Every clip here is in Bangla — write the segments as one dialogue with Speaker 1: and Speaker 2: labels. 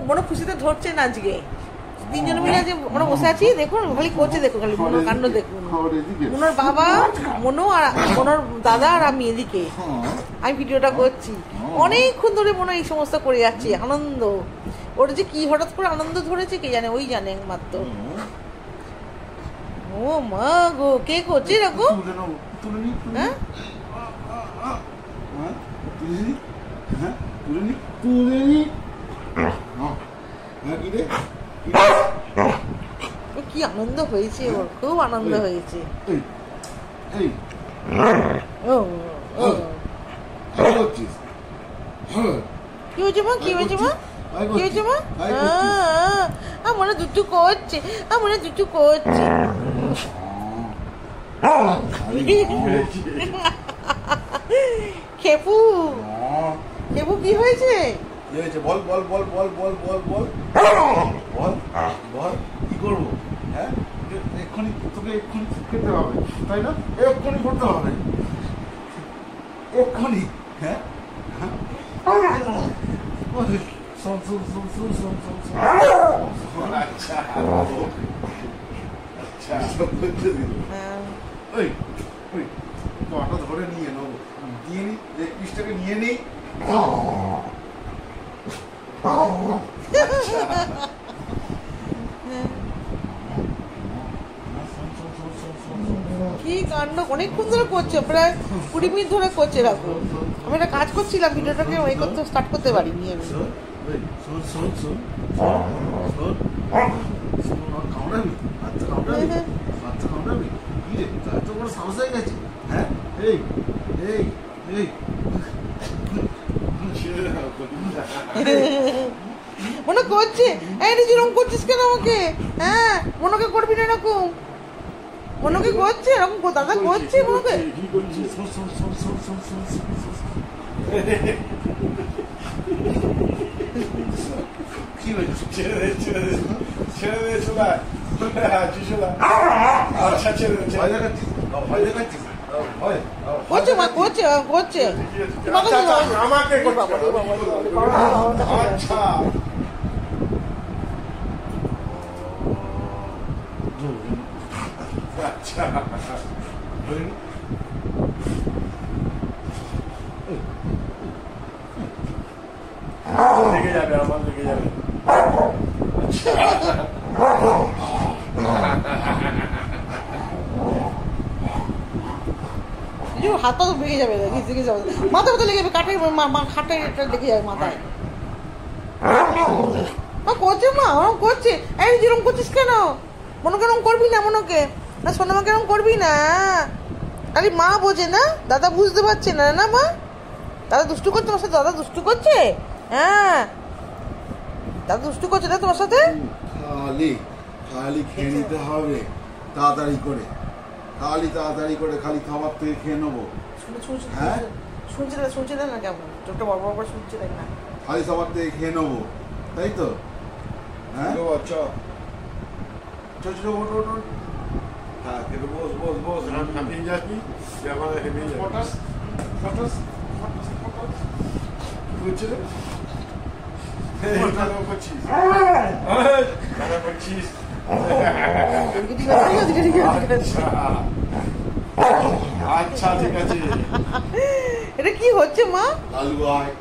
Speaker 1: মনে খুশিতে ধরছে না আজকে তিনজন মিলে যে আমরা বসে আছি দেখুন খালি করছে দেখুন খালি মনোর কাণ্ড দেখুন মনোর বাবা মনো আর মনোর দাদা আর আমি এদিকে আমি ভিডিওটা করছি অনেকক্ষণ ধরে মনে এই সমস্ত করে যাচ্ছি আনন্দ ওর যে কি হঠাৎ করে আনন্দ ধরেছে কে জানে ওই জানে একমাত্র ও মা গো কে করছে এরকম হ্যাঁ কি আনন্দ হয়েছে ওর খুব আনন্দ হয়েছে কি হয়েছে মা কি হয়েছে মা কি হয়েছে মা মনে দুটু করছে মনে দুটু করছে খেপু খেপু কি হয়েছে
Speaker 2: বল বল বল বল বল বল বল বল বল কি করবো হ্যাঁ এক্ষুনি তোকে এক্ষুনি খেতে হবে তাই না এক্ষুনি করতে হবে এক্ষুনি হ্যাঁ আচ্ছা আচ্ছা ওই ওই কটা ধরে নিয়ে নেবো দিয়ে নি পিসটাকে নিয়ে নিই
Speaker 1: কি কাণ্ড অনেকক্ষণ ধরে করছে প্রায় 20 মিনিট ধরে করছে এরকম আমি একটা কাজ করছিলাম ভিডিওটাকে ওই করতে স্টার্ট করতে পারিনি আমি মনে করছে এই যেরকম করছিস কেন আমাকে হ্যাঁ মনকে করবি না এরকম মনকে করছে এরকম দাদা করছে মনকে
Speaker 2: কি হয়েছে ছেড়ে দে ছেড়ে দে ছেড়ে দে শোনা আচ্ছা ছেড়ে দে ভয় দেখাচ্ছিস
Speaker 1: করছে মা করছে করছে
Speaker 2: আমাকে আচ্ছা আচ্ছা লেগে যাবে আমার লেগে যাবে
Speaker 1: হাত পা তো ভেঙে যাবে মাথা ব্যথা লেগে যাবে কাঠের খাটের এটা লেগে যাবে মাথায় করছে মা ওরকম করছে এই যেরকম করছিস কেন মনকে এরকম করবি না মনকে না সোনামাকে এরকম করবি না আরে মা বোঝে না দাদা বুঝতে পারছে না না মা দাদা দুষ্টু করছে তোমার সাথে দাদা দুষ্টু করছে হ্যাঁ দাদা দুষ্টু করছে না তোমার সাথে
Speaker 2: খালি খালি খেয়ে নিতে হবে তাড়াতাড়ি করে খালি খাবার থেকে খেয়ে নেবো হ্যাঁ
Speaker 1: শুনছে না কেমন চোখটা বড় বড় করে শুনছে না
Speaker 2: খালি খাবার থেকে খেয়ে নেবো তাই তো হ্যাঁ আচ্ছা ঠিক আছে
Speaker 1: এটা কি হচ্ছে মা
Speaker 2: লালু আয়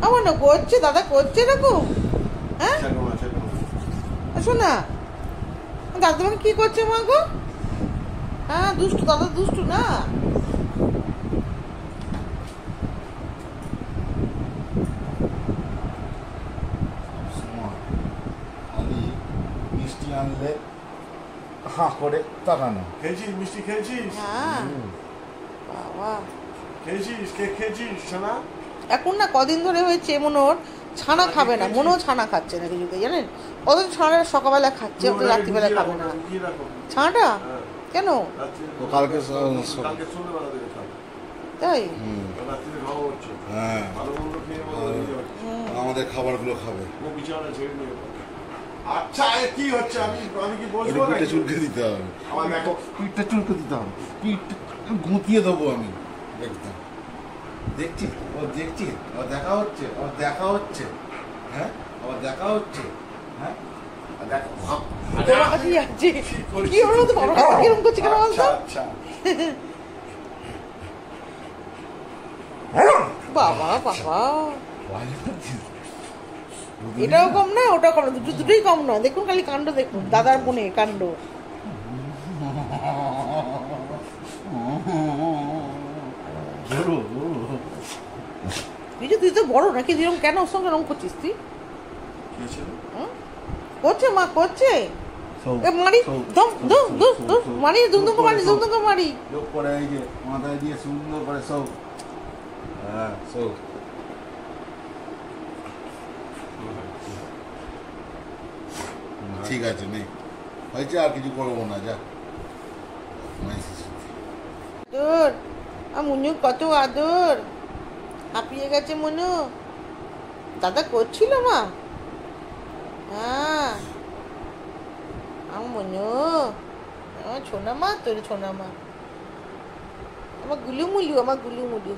Speaker 1: আমার না করছে দাদা করছে এরকম হ্যাঁ শোনা দাদা তোমাকে কি করছে মা গো হ্যাঁ দুষ্টু দাদা দুষ্টু না
Speaker 2: মিষ্টি আনলে হা করে তাকানো খেয়েছিস মিষ্টি খেয়েছিস
Speaker 1: হ্যাঁ বাবা
Speaker 2: খেয়েছিস কে খেয়েছিস সোনা
Speaker 1: এখন না কদিন ধরে হয়েছে মনোর ছানা খাবে না মনেও ছানা খাচ্ছে না কিছুতে জানেন অথচ ছানাটা সকালবেলা খাচ্ছে ওকে রাত্রিবেলা খাবে না ছানাটা কেন
Speaker 2: কালকে
Speaker 1: তাই
Speaker 2: হ্যাঁ আমাদের খাবারগুলো খাবে আচ্ছা কি হচ্ছে আমি কি বলবো
Speaker 3: পিঠটা চুলকে দিতে হবে।
Speaker 2: আমার দেখো পিঠটা চুলকে দিতে হবে, পিঠটা গুঁতিয়ে দেবো আমি একদম। দেখছি ও দেখা হচ্ছে হ্যাঁ, আবার দেখা হচ্ছে হ্যাঁ। দেখো
Speaker 1: তোমার কাছে যাচ্ছে কি হলো তো বড় কথা কিরকম করছে কেন বলতো?
Speaker 2: আচ্ছা
Speaker 1: বাবা এটাও কম না ওটাও কম না, দুটোই কম নয়। দেখুন খালি কাণ্ড দেখুন, দাদার বোনের কাণ্ড। তুই তো বড় নাকি, এরকম কেন ওর সঙ্গে রং করছিস তুই? করছে মা করছে মারি মারি দুমদুম মারি
Speaker 2: লোক করে এই যে মাথায় দিয়ে সুন্দর করে সব। হ্যাঁ সব ঠিক আছে, নেই হয়েছে, আর কিছু করবো না, যা।
Speaker 1: তোর মনু কত আদর, হাঁপিয়ে গেছে মনু। দাদা করছিল মা, হ্যাঁ আমার মনু, আমার ছোনা মা, তোর ছোনা মা, আমার গুলুমুলু।